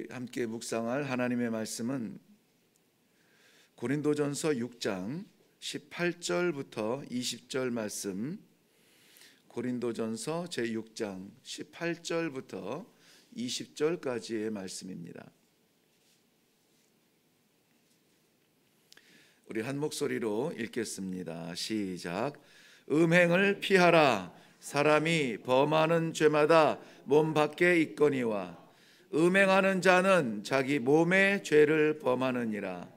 우리 함께 묵상할 하나님의 말씀은 고린도전서 6장 18절부터 20절 말씀, 고린도전서 제6장 18절부터 20절까지의 말씀입니다. 우리 한 목소리로 읽겠습니다. 시작. 음행을 피하라. 사람이 범하는 죄마다 몸 밖에 있거니와 음행하는 자는 자기 몸의 죄를 범하느니라.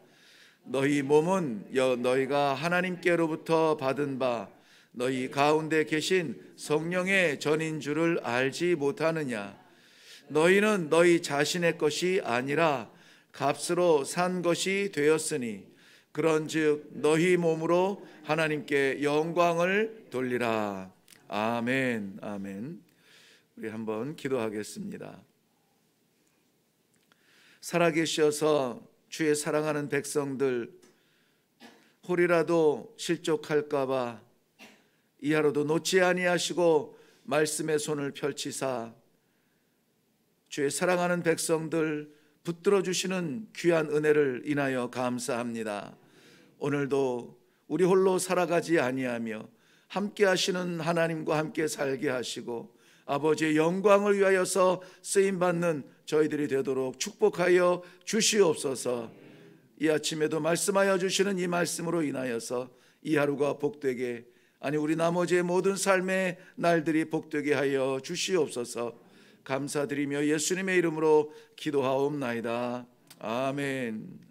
너희 몸은 너희가 하나님께로부터 받은 바 너희 가운데 계신 성령의 전인 줄을 알지 못하느냐. 너희는 너희 자신의 것이 아니라 값으로 산 것이 되었으니 그런즉 너희 몸으로 하나님께 영광을 돌리라. 아멘. 아멘. 우리 한번 기도하겠습니다. 살아계셔서 주의 사랑하는 백성들 홀이라도 실족할까 봐 이 하루도 놓지 아니하시고 말씀의 손을 펼치사 주의 사랑하는 백성들 붙들어 주시는 귀한 은혜를 인하여 감사합니다. 오늘도 우리 홀로 살아가지 아니하며 함께 하시는 하나님과 함께 살게 하시고 아버지의 영광을 위하여서 쓰임받는 저희들이 되도록 축복하여 주시옵소서. 이 아침에도 말씀하여 주시는 이 말씀으로 인하여서 이 하루가 복되게, 아니 우리 나머지의 모든 삶의 날들이 복되게 하여 주시옵소서. 감사드리며 예수님의 이름으로 기도하옵나이다. 아멘.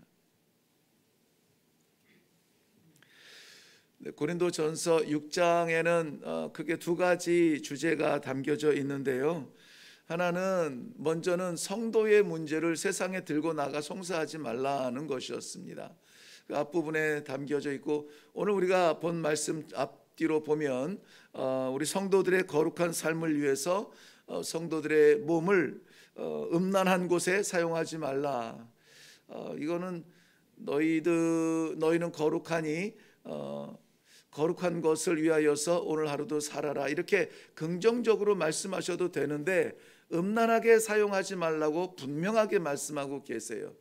고린도전서 6장에는 크게 두 가지 주제가 담겨져 있는데요. 하나는 먼저는 성도의 문제를 세상에 들고 나가 송사하지 말라는 것이었습니다. 그 앞부분에 담겨져 있고, 오늘 우리가 본 말씀 앞뒤로 보면 우리 성도들의 거룩한 삶을 위해서 성도들의 몸을 음란한 곳에 사용하지 말라. 이거는 너희는 거룩하니 거룩한 것을 위하여서 오늘 하루도 살아라, 이렇게 긍정적으로 말씀하셔도 되는데 음란하게 사용하지 말라고 분명하게 말씀하고 계세요.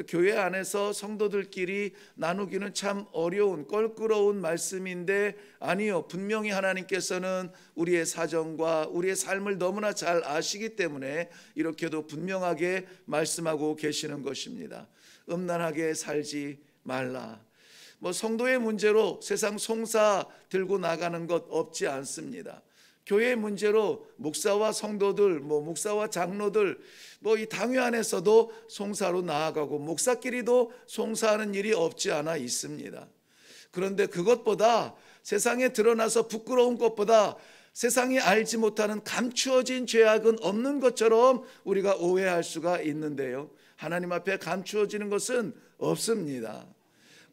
교회 안에서 성도들끼리 나누기는 참 어려운 껄끄러운 말씀인데, 아니요, 분명히 하나님께서는 우리의 사정과 우리의 삶을 너무나 잘 아시기 때문에 이렇게도 분명하게 말씀하고 계시는 것입니다. 음란하게 살지 말라. 성도의 문제로 세상 송사 들고 나가는 것 없지 않습니다. 교회의 문제로 목사와 성도들, 목사와 장로들, 이 당회 안에서도 송사로 나아가고 목사끼리도 송사하는 일이 없지 않아 있습니다. 그런데 그것보다, 세상에 드러나서 부끄러운 것보다 세상이 알지 못하는 감추어진 죄악은 없는 것처럼 우리가 오해할 수가 있는데요, 하나님 앞에 감추어지는 것은 없습니다.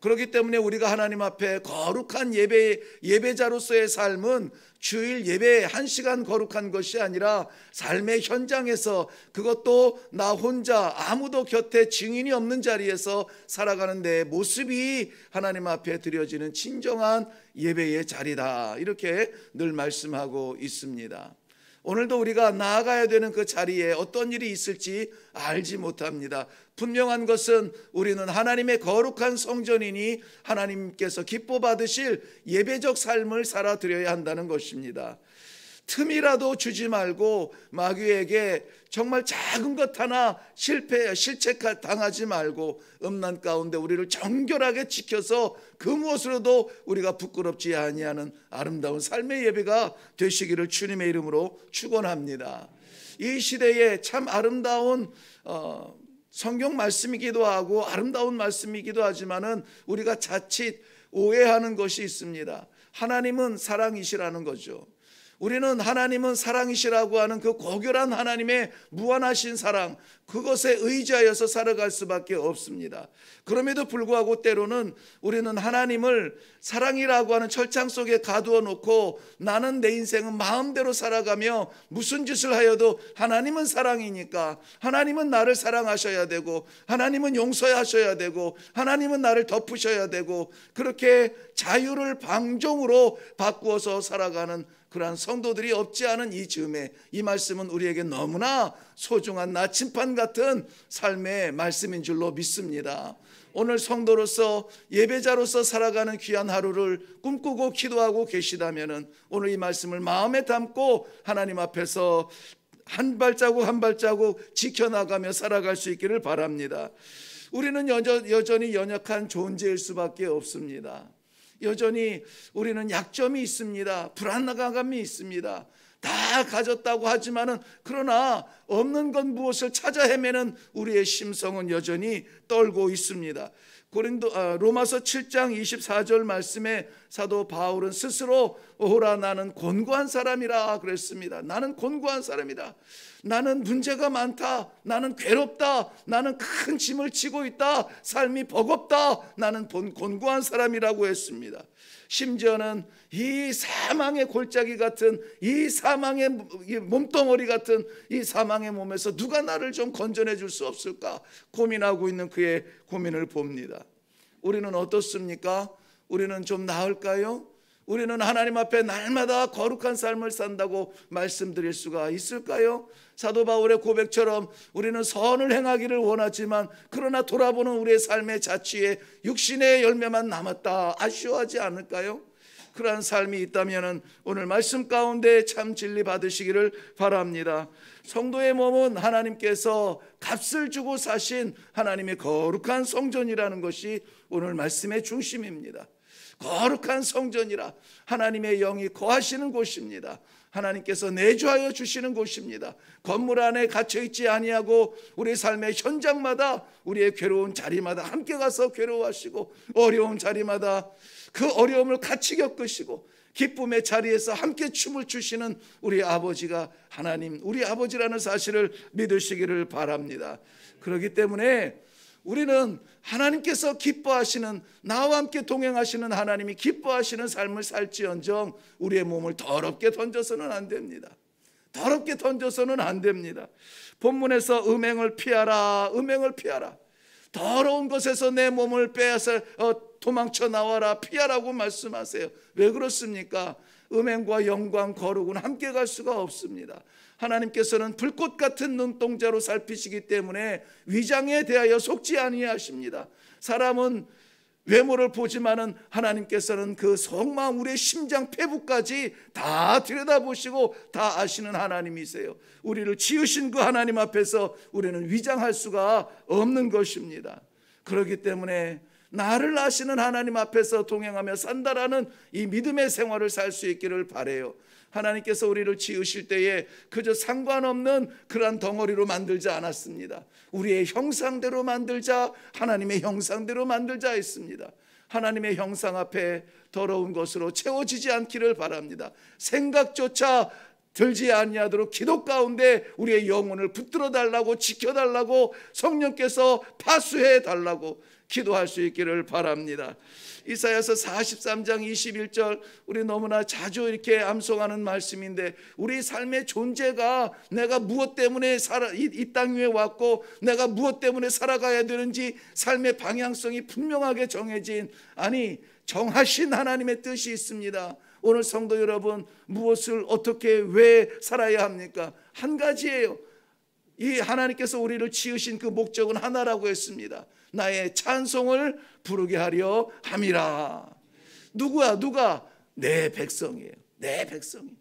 그렇기 때문에 우리가 하나님 앞에 거룩한 예배자로서의 삶은 주일 예배 1시간 거룩한 것이 아니라 삶의 현장에서, 그것도 나 혼자 아무도 곁에 증인이 없는 자리에서 살아가는 내 모습이 하나님 앞에 드려지는 진정한 예배의 자리다, 이렇게 늘 말씀하고 있습니다. 오늘도 우리가 나아가야 되는 그 자리에 어떤 일이 있을지 알지 못합니다. 분명한 것은 우리는 하나님의 거룩한 성전이니 하나님께서 기뻐 받으실 예배적 삶을 살아드려야 한다는 것입니다. 틈이라도 주지 말고 마귀에게 정말 작은 것 하나 실책당하지 말고 음란 가운데 우리를 정결하게 지켜서 그 무엇으로도 우리가 부끄럽지 아니하는 아름다운 삶의 예배가 되시기를 주님의 이름으로 축원합니다. 이 시대에 참 아름다운 성경 말씀이기도 하고 아름다운 말씀이기도 하지만은 우리가 자칫 오해하는 것이 있습니다. 하나님은 사랑이시라는 거죠. 우리는 하나님은 사랑이시라고 하는 그 고결한 하나님의 무한하신 사랑, 그것에 의지하여서 살아갈 수밖에 없습니다. 그럼에도 불구하고 때로는 우리는 하나님을 사랑이라고 하는 철창 속에 가두어 놓고 나는 내 인생은 마음대로 살아가며 무슨 짓을 하여도 하나님은 사랑이니까 하나님은 나를 사랑하셔야 되고 하나님은 용서하셔야 되고 하나님은 나를 덮으셔야 되고, 그렇게 자유를 방종으로 바꾸어서 살아가는 그러한 성도들이 없지 않은 이 즈음에 이 말씀은 우리에게 너무나 소중한 나침반 같은 삶의 말씀인 줄로 믿습니다. 오늘 성도로서 예배자로서 살아가는 귀한 하루를 꿈꾸고 기도하고 계시다면 오늘 이 말씀을 마음에 담고 하나님 앞에서 한 발자국 한 발자국 지켜나가며 살아갈 수 있기를 바랍니다. 우리는 여전히 연약한 존재일 수밖에 없습니다. 여전히 우리는 약점이 있습니다. 불안감이 있습니다. 다 가졌다고 하지만은 그러나 없는 건 무엇을 찾아 헤매는 우리의 심성은 여전히 떨고 있습니다. 로마서 7장 24절 말씀에 사도 바울은 스스로 오라 나는 곤고한 사람이라 그랬습니다. 나는 곤고한 사람이다. 나는 문제가 많다. 나는 괴롭다. 나는 큰 짐을 지고 있다. 삶이 버겁다. 나는 곤고한 사람이라고 했습니다. 심지어는 이 사망의 골짜기 같은 이 사망의 몸덩어리 같은 이 사망의 몸에서 누가 나를 좀 건져내 줄 수 없을까 고민하고 있는 그의 고민을 봅니다. 우리는 어떻습니까? 우리는 좀 나을까요? 우리는 하나님 앞에 날마다 거룩한 삶을 산다고 말씀드릴 수가 있을까요? 사도 바울의 고백처럼 우리는 선을 행하기를 원하지만 그러나 돌아보는 우리의 삶의 자취에 육신의 열매만 남았다 아쉬워하지 않을까요? 그러한 삶이 있다면 오늘 말씀 가운데 참 진리 받으시기를 바랍니다. 성도의 몸은 하나님께서 값을 주고 사신 하나님의 거룩한 성전이라는 것이 오늘 말씀의 중심입니다. 거룩한 성전이라 하나님의 영이 거하시는 곳입니다. 하나님께서 내주하여 주시는 곳입니다. 건물 안에 갇혀있지 아니하고 우리 삶의 현장마다 우리의 괴로운 자리마다 함께 가서 괴로워하시고 어려운 자리마다 그 어려움을 같이 겪으시고 기쁨의 자리에서 함께 춤을 추시는 우리 아버지가 하나님 우리 아버지라는 사실을 믿으시기를 바랍니다. 그렇기 때문에 우리는 하나님께서 기뻐하시는 나와 함께 동행하시는 하나님이 기뻐하시는 삶을 살지언정 우리의 몸을 더럽게 던져서는 안 됩니다. 더럽게 던져서는 안 됩니다. 본문에서 음행을 피하라 음행을 피하라 더러운 것에서 내 몸을 빼앗아 도망쳐 나와라 피하라고 말씀하세요. 왜 그렇습니까? 음행과 영광 거룩은 함께 갈 수가 없습니다. 하나님께서는 불꽃 같은 눈동자로 살피시기 때문에 위장에 대하여 속지 아니하십니다. 사람은 외모를 보지만은 하나님께서는 그 속마음 우리의 심장 폐부까지 다 들여다보시고 다 아시는 하나님이세요. 우리를 지으신 그 하나님 앞에서 우리는 위장할 수가 없는 것입니다. 그렇기 때문에 나를 아시는 하나님 앞에서 동행하며 산다라는 이 믿음의 생활을 살 수 있기를 바라요. 하나님께서 우리를 지으실 때에 그저 상관없는 그러한 덩어리로 만들지 않았습니다. 우리의 형상대로 만들자 하나님의 형상대로 만들자 했습니다. 하나님의 형상 앞에 더러운 것으로 채워지지 않기를 바랍니다. 생각조차 들지 아니하도록 기도 가운데 우리의 영혼을 붙들어 달라고 지켜달라고 성령께서 파수해 달라고 기도할 수 있기를 바랍니다. 이사야서 43장 21절 우리 너무나 자주 이렇게 암송하는 말씀인데 우리 삶의 존재가 내가 무엇 때문에 이 땅 위에 왔고 내가 무엇 때문에 살아가야 되는지 삶의 방향성이 분명하게 정해진 정하신 하나님의 뜻이 있습니다. 오늘 성도 여러분 무엇을 어떻게 왜 살아야 합니까? 한 가지예요. 이 하나님께서 우리를 지으신 그 목적은 하나라고 했습니다. 나의 찬송을 부르게 하려 함이라. 누가? 내 백성이에요. 내 백성이.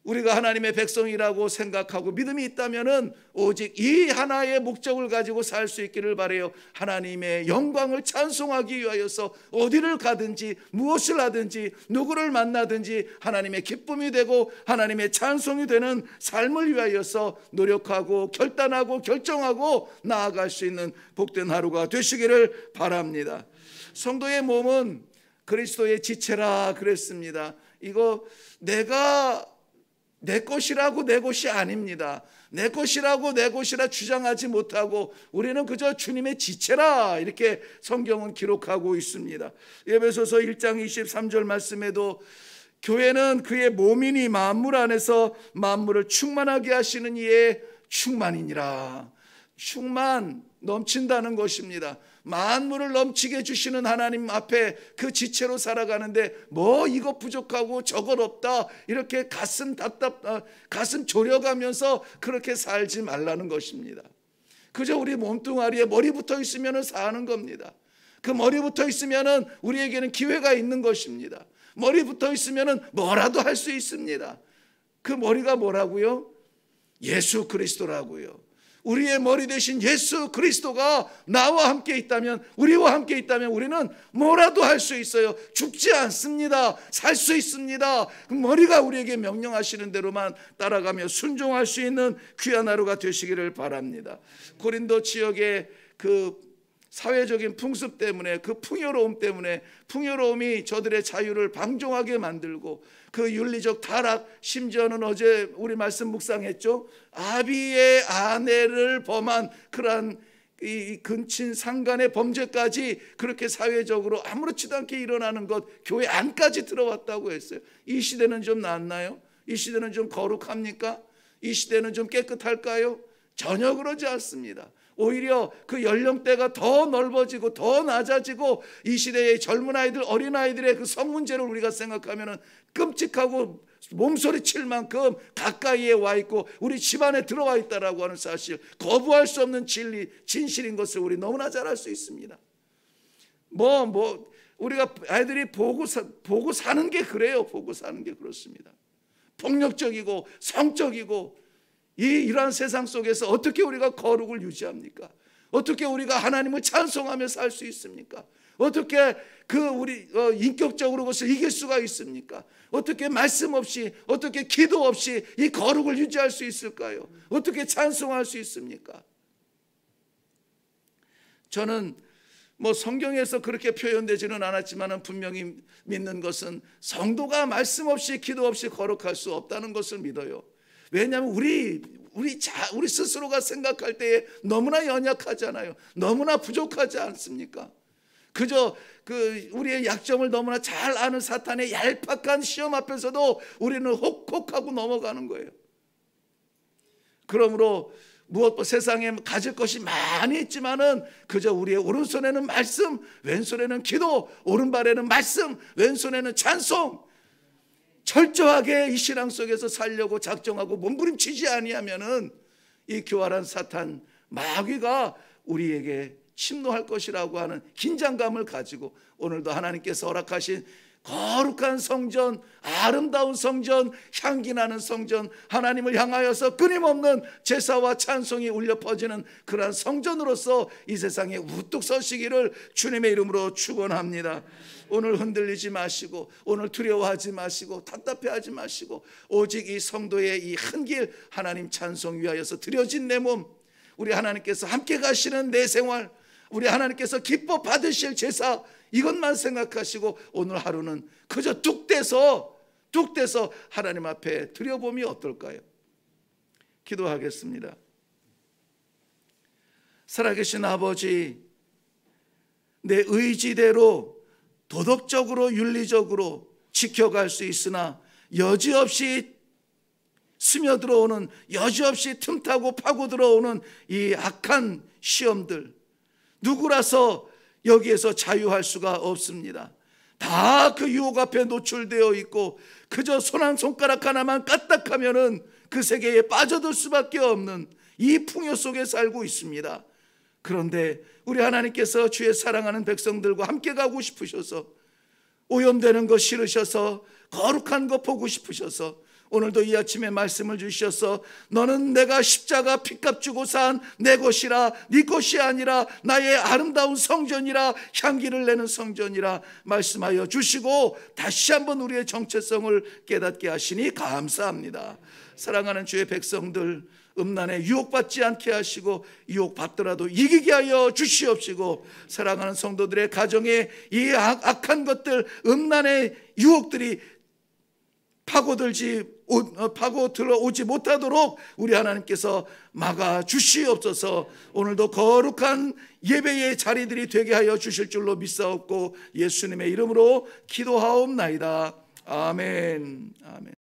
우리가 하나님의 백성이라고 생각하고 믿음이 있다면은 오직 이 하나의 목적을 가지고 살 수 있기를 바라요. 하나님의 영광을 찬송하기 위하여서 어디를 가든지 무엇을 하든지 누구를 만나든지 하나님의 기쁨이 되고 하나님의 찬송이 되는 삶을 위하여서 노력하고 결단하고 결정하고 나아갈 수 있는 복된 하루가 되시기를 바랍니다. 성도의 몸은 그리스도의 지체라 그랬습니다. 이거 내 것이라고 내 것이 아닙니다. 내 것이라고 내 것이라 주장하지 못하고 우리는 그저 주님의 지체라 이렇게 성경은 기록하고 있습니다. 에베소서 1장 23절 말씀에도 교회는 그의 몸이니 만물 안에서 만물을 충만하게 하시는 이의 충만이니라. 충만 넘친다는 것입니다. 만물을 넘치게 주시는 하나님 앞에 그 지체로 살아가는데 뭐 이것 부족하고 저것 없다 이렇게 가슴 졸여가면서 그렇게 살지 말라는 것입니다. 그저 우리 몸뚱아리에 머리 붙어 있으면 사는 겁니다. 그 머리 붙어 있으면 우리에게는 기회가 있는 것입니다. 머리 붙어 있으면 뭐라도 할 수 있습니다. 그 머리가 뭐라고요? 예수 그리스도라고요. 우리의 머리 대신 예수 그리스도가 나와 함께 있다면, 우리와 함께 있다면 우리는 뭐라도 할 수 있어요. 죽지 않습니다. 살 수 있습니다. 그 머리가 우리에게 명령하시는 대로만 따라가며 순종할 수 있는 귀한 하루가 되시기를 바랍니다. 고린도 지역의 그 사회적인 풍습 때문에, 그 풍요로움 때문에, 풍요로움이 저들의 자유를 방종하게 만들고 그 윤리적 타락, 심지어는 어제 우리 말씀 묵상했죠. 아비의 아내를 범한 그러한 이 근친 상간의 범죄까지 그렇게 사회적으로 아무렇지도 않게 일어나는 것, 교회 안까지 들어왔다고 했어요. 이 시대는 좀 낫나요? 이 시대는 좀 거룩합니까? 이 시대는 좀 깨끗할까요? 전혀 그러지 않습니다. 오히려 그 연령대가 더 넓어지고 더 낮아지고 이 시대의 젊은 아이들, 어린 아이들의 그 성 문제를 우리가 생각하면 끔찍하고 몸소리 칠 만큼 가까이에 와 있고 우리 집안에 들어와 있다라고 하는 사실, 거부할 수 없는 진리, 진실인 것을 우리 너무나 잘 알 수 있습니다. 우리가 아이들이 보고 사는 게 그래요. 보고 사는 게 그렇습니다. 폭력적이고 성적이고 이러한 세상 속에서 어떻게 우리가 거룩을 유지합니까? 어떻게 우리가 하나님을 찬송하며 살 수 있습니까? 어떻게 우리 인격적으로 그것을 이길 수가 있습니까? 어떻게 말씀 없이, 어떻게 기도 없이 이 거룩을 유지할 수 있을까요? 어떻게 찬송할 수 있습니까? 저는 성경에서 그렇게 표현되지는 않았지만 분명히 믿는 것은 성도가 말씀 없이 기도 없이 거룩할 수 없다는 것을 믿어요. 왜냐하면 우리 스스로가 생각할 때에 너무나 연약하잖아요. 너무나 부족하지 않습니까? 그저 우리의 약점을 너무나 잘 아는 사탄의 얄팍한 시험 앞에서도 우리는 혹혹하고 넘어가는 거예요. 그러므로 무엇보다 세상에 가질 것이 많이 있지만은 그저 우리의 오른손에는 말씀, 왼손에는 기도, 오른발에는 말씀, 왼손에는 찬송, 철저하게 이 신앙 속에서 살려고 작정하고 몸부림치지 아니하면은 이 교활한 사탄 마귀가 우리에게 침노할 것이라고 하는 긴장감을 가지고 오늘도 하나님께서 허락하신 거룩한 성전, 아름다운 성전, 향기나는 성전, 하나님을 향하여서 끊임없는 제사와 찬송이 울려 퍼지는 그러한 성전으로서 이 세상에 우뚝 서시기를 주님의 이름으로 축원합니다. 오늘 흔들리지 마시고, 오늘 두려워하지 마시고, 답답해하지 마시고, 오직 이 성도의 이 한 길 하나님 찬송 위하여서 드려진 내 몸, 우리 하나님께서 함께 가시는 내 생활, 우리 하나님께서 기뻐 받으실 제사, 이것만 생각하시고 오늘 하루는 그저 뚝 떼서 하나님 앞에 드려봄이 어떨까요? 기도하겠습니다. 살아계신 아버지, 내 의지대로 도덕적으로 윤리적으로 지켜갈 수 있으나 여지없이 스며들어오는, 여지없이 틈타고 파고 들어오는 이 악한 시험들, 누구라서 여기에서 자유할 수가 없습니다. 다 그 유혹 앞에 노출되어 있고 그저 손 한 손가락 하나만 까딱하면은 그 세계에 빠져들 수밖에 없는 이 풍요 속에 살고 있습니다. 그런데 우리 하나님께서 주의 사랑하는 백성들과 함께 가고 싶으셔서, 오염되는 것 싫으셔서, 거룩한 것 보고 싶으셔서 오늘도 이 아침에 말씀을 주셔서 너는 내가 십자가 피값 주고 산 내 것이라, 네 것이 아니라 나의 아름다운 성전이라, 향기를 내는 성전이라 말씀하여 주시고 다시 한번 우리의 정체성을 깨닫게 하시니 감사합니다. 사랑하는 주의 백성들, 음란에 유혹받지 않게 하시고 유혹받더라도 이기게 하여 주시옵시고, 사랑하는 성도들의 가정에 이 악한 것들, 음란의 유혹들이 파고들어오지 못하도록 우리 하나님께서 막아 주시옵소서. 오늘도 거룩한 예배의 자리들이 되게 하여 주실 줄로 믿사옵고 예수님의 이름으로 기도하옵나이다. 아멘. 아멘.